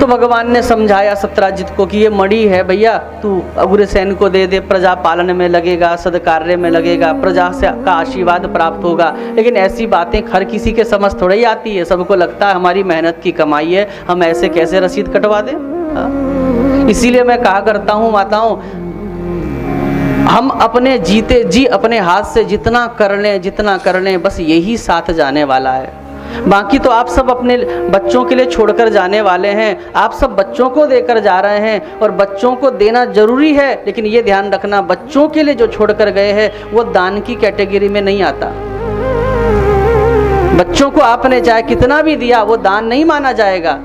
तो भगवान ने समझाया सत्यराजित को कि ये मणि है भैया, तू अग्रसेन को दे दे, प्रजा पालन में लगेगा, सदकार्य में लगेगा, प्रजा से का आशीर्वाद प्राप्त होगा। लेकिन ऐसी बातें हर किसी के समझ थोड़ा ही आती है। सबको लगता है हमारी मेहनत की कमाई है, हम ऐसे कैसे रसीद कटवा दें। इसीलिए मैं कहा करता हूँ माताओं, हम अपने जीते जी अपने हाथ से जितना कर लें बस यही साथ जाने वाला है। बाकी तो आप सब अपने बच्चों के लिए छोड़कर जाने वाले हैं, आप सब बच्चों को देकर जा रहे हैं और बच्चों को देना जरूरी है। लेकिन ये ध्यान रखना, बच्चों के लिए जो छोड़कर गए हैं वो दान की कैटेगरी में नहीं आता। बच्चों को आपने चाहे कितना भी दिया वो दान नहीं माना जाएगा।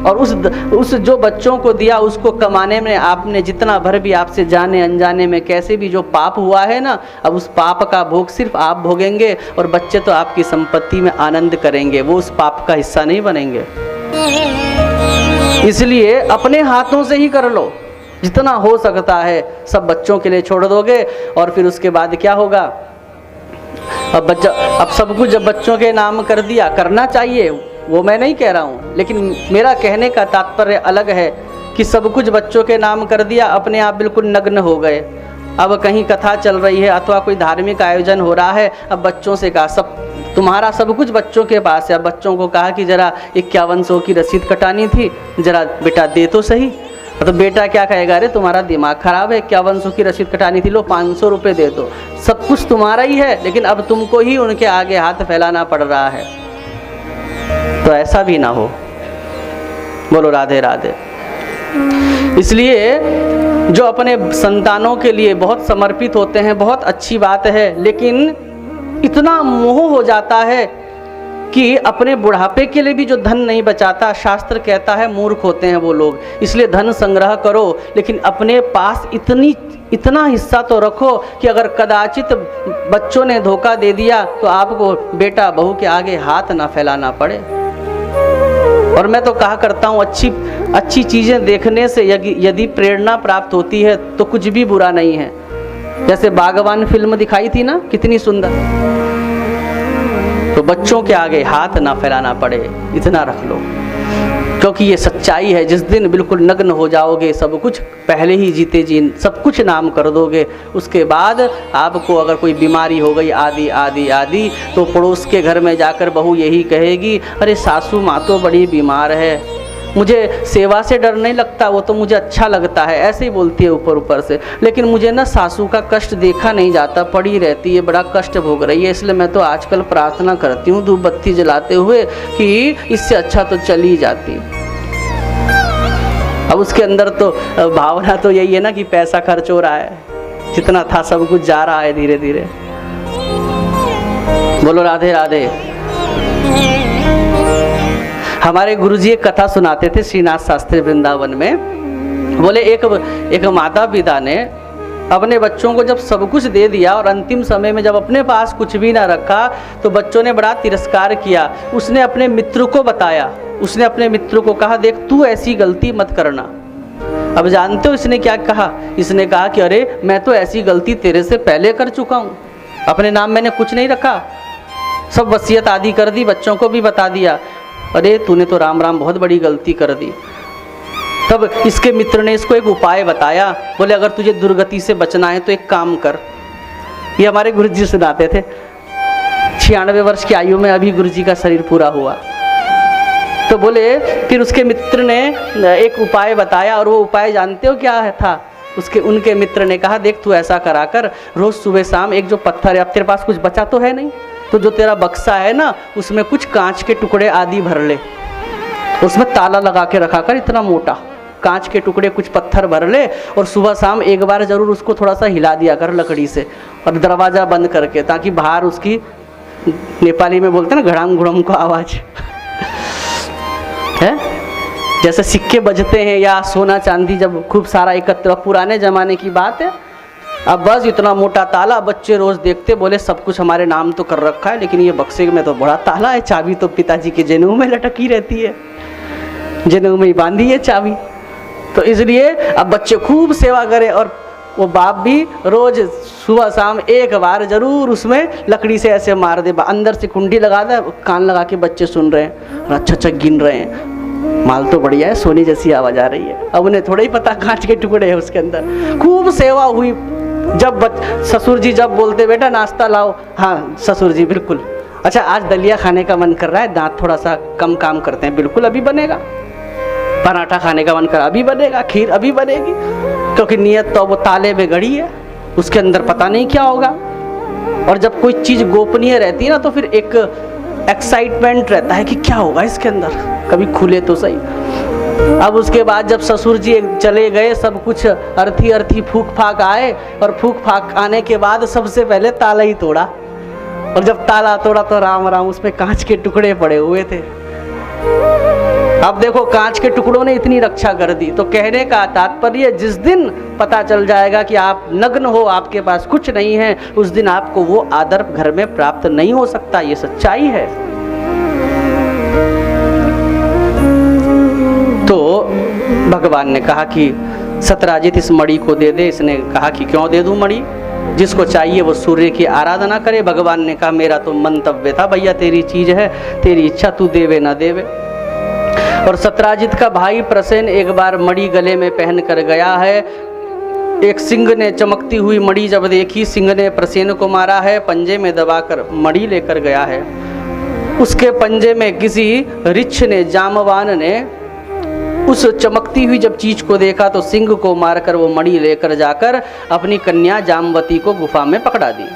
और उस जो बच्चों को दिया उसको कमाने में आपने जितना भर भी आपसे जाने अनजाने में कैसे भी जो पाप हुआ है ना, अब उस पाप का भोग सिर्फ आप भोगेंगे और बच्चे तो आपकी संपत्ति में आनंद करेंगे, वो उस पाप का हिस्सा नहीं बनेंगे। इसलिए अपने हाथों से ही कर लो, जितना हो सकता है सब बच्चों के लिए छोड़ दोगे। और फिर उसके बाद क्या होगा, अब सब कुछ जब बच्चों के नाम कर दिया, करना चाहिए वो मैं नहीं कह रहा हूँ, लेकिन मेरा कहने का तात्पर्य अलग है कि सब कुछ बच्चों के नाम कर दिया, अपने आप बिल्कुल नग्न हो गए। अब कहीं कथा चल रही है अथवा कोई धार्मिक आयोजन हो रहा है, अब बच्चों से कहा सब तुम्हारा सब कुछ बच्चों के पास है। अब बच्चों को कहा कि जरा 5100 की रसीद कटानी थी, जरा बेटा दे तो सही। तो बेटा क्या कहेगा, अरे तुम्हारा दिमाग खराब है, 5100 की रसीद कटानी थी, लो 500 रुपये दे दो। सब कुछ तुम्हारा ही है, लेकिन अब तुमको ही उनके आगे हाथ फैलाना पड़ रहा है। तो ऐसा भी ना हो। बोलो राधे राधे। इसलिए जो अपने संतानों के लिए बहुत समर्पित होते हैं, बहुत अच्छी बात है, लेकिन इतना मोह हो जाता है कि अपने बुढ़ापे के लिए भी जो धन नहीं बचाता, शास्त्र कहता है मूर्ख होते हैं वो लोग। इसलिए धन संग्रह करो, लेकिन अपने पास इतना हिस्सा तो रखो कि अगर कदाचित बच्चों ने धोखा दे दिया तो आपको बेटा बहू के आगे हाथ ना फैलाना पड़े। और मैं तो कहा करता हूँ, अच्छी चीज़ें देखने से यदि प्रेरणा प्राप्त होती है तो कुछ भी बुरा नहीं है। जैसे बागवान फिल्म दिखाई थी ना, कितनी सुंदर। तो बच्चों के आगे हाथ ना फैलाना पड़े, इतना रख लो, क्योंकि ये सच्चाई है। जिस दिन बिल्कुल नग्न हो जाओगे, सब कुछ पहले ही जीते जी सब कुछ नाम कर दोगे, उसके बाद आपको अगर कोई बीमारी हो गई आदि आदि आदि, तो पड़ोस के घर में जाकर बहू यही कहेगी, अरे सासू माँ तो बड़ी बीमार है, मुझे सेवा से डर नहीं लगता, वो तो मुझे अच्छा लगता है, ऐसे ही बोलती है ऊपर ऊपर से। लेकिन मुझे ना सासू का कष्ट देखा नहीं जाता, पड़ी रहती है, बड़ा कष्ट भोग रही है, इसलिए मैं तो आजकल प्रार्थना करती हूँ धूप बत्ती जलाते हुए कि इससे अच्छा तो चली जाती। अब उसके अंदर तो भावना तो यही है ना कि पैसा खर्च हो रहा है, जितना था सब कुछ जा रहा है धीरे धीरे। बोलो राधे राधे। हमारे गुरुजी एक कथा सुनाते थे श्रीनाथ शास्त्री वृंदावन में। बोले एक माता पिता ने अपने बच्चों को जब सब कुछ दे दिया और अंतिम समय में जब अपने पास कुछ भी ना रखा, तो बच्चों ने बड़ा तिरस्कार किया। उसने अपने मित्र को बताया, उसने अपने मित्र को कहा, देख तू ऐसी गलती मत करना। अब जानते हो इसने क्या कहा? इसने कहा कि अरे मैं तो ऐसी गलती तेरे से पहले कर चुका हूँ, अपने नाम मैंने कुछ नहीं रखा, सब वसीयत आदि कर दी, बच्चों को भी बता दिया। अरे तूने तो राम राम बहुत बड़ी गलती कर दी। तब इसके मित्र ने इसको एक उपाय बताया। बोले अगर तुझे दुर्गति से बचना है तो एक काम कर। ये हमारे गुरुजी सुनाते थे। 96 वर्ष की आयु में अभी गुरुजी का शरीर पूरा हुआ। तो बोले फिर उसके मित्र ने एक उपाय बताया, और वो उपाय जानते हो क्या था? उनके मित्र ने कहा, देख तू ऐसा करा कर, रोज सुबह शाम एक जो पत्थर है, अब तेरे पास कुछ बचा तो है नहीं, तो जो तेरा बक्सा है ना उसमें कुछ कांच के टुकड़े आदि भर ले, उसमें ताला लगा के रखा कर, इतना मोटा कांच के टुकड़े कुछ पत्थर भर ले, और सुबह शाम एक बार जरूर उसको थोड़ा सा हिला दिया कर लकड़ी से, और दरवाज़ा बंद करके, ताकि बाहर उसकी, नेपाली में बोलते हैं ना घड़ाम घुड़म को आवाज़ है, जैसे सिक्के बजते हैं या सोना चांदी जब खूब सारा एकत्र, पुराने ज़माने की बात है। अब बस इतना मोटा ताला, बच्चे रोज देखते, बोले सब कुछ हमारे नाम तो कर रखा है, लेकिन ये बक्से में तो बड़ा ताला है, चाबी तो पिताजी के जनेऊ में लटकी रहती है, जनेऊ में ही बांधी है चाबी। तो इसलिए अब बच्चे खूब सेवा करें, और वो बाप भी रोज सुबह शाम एक बार जरूर उसमें लकड़ी से ऐसे मार दे, अंदर से कुंडी लगा दे, कान लगा के बच्चे सुन रहे हैं और अच्छा अच्छा गिन रहे हैं, माल तो बढ़िया है, सोने जैसी आवाज़ आ रही है। अब उन्हें थोड़ा ही पता कांच के टुकड़े हैं उसके अंदर। खूब सेवा हुई। जब ससुर जी जब बोलते बेटा नाश्ता लाओ, हाँ ससुर जी बिल्कुल। अच्छा आज दलिया खाने का मन कर रहा है, दांत थोड़ा सा कम काम करते हैं, बिल्कुल अभी बनेगा। पराठा खाने का मन कर अभी बनेगा, खीर अभी बनेगी, क्योंकि नियत तो वो ताले में गड़ी है, उसके अंदर पता नहीं क्या होगा। और जब कोई चीज़ गोपनीय रहती है ना तो फिर एक एक्साइटमेंट रहता है कि क्या होगा इसके अंदर, कभी खुले तो सही। अब उसके बाद जब ससुर जी चले गए, सब कुछ अर्थी अर्थी फूक फाक आए, और फूक फाक आने के बाद सबसे पहले ताला ही तोड़ा, और जब ताला तोड़ा तो राम राम उसमें कांच के टुकड़े पड़े हुए थे। अब देखो कांच के टुकड़ों ने इतनी रक्षा कर दी। तो कहने का तात्पर्य जिस दिन पता चल जाएगा कि आप नग्न हो, आपके पास कुछ नहीं है, उस दिन आपको वो आदर घर में प्राप्त नहीं हो सकता। ये सच्चाई है। तो भगवान ने कहा कि सतराजित इस मणि को दे दे। इसने कहा कि क्यों दे दूं मणि, जिसको चाहिए वो सूर्य की आराधना करे। भगवान ने कहा मेरा तो मंतव्य था भैया, तेरी चीज है, तेरी इच्छा, तू देवे ना देवे। और सतराजित का भाई प्रसेन एक बार मणि गले में पहन कर गया है। एक सिंह ने चमकती हुई मणि जब देखी, सिंह ने प्रसेन को मारा है, पंजे में दबाकर मणि लेकर गया है। उसके पंजे में किसी रिछ ने, जामवान ने उस चमकती हुई जब चीज को देखा तो सिंह को मारकर वो मणि लेकर जाकर अपनी कन्या जामवती को गुफा में पकड़ा दी।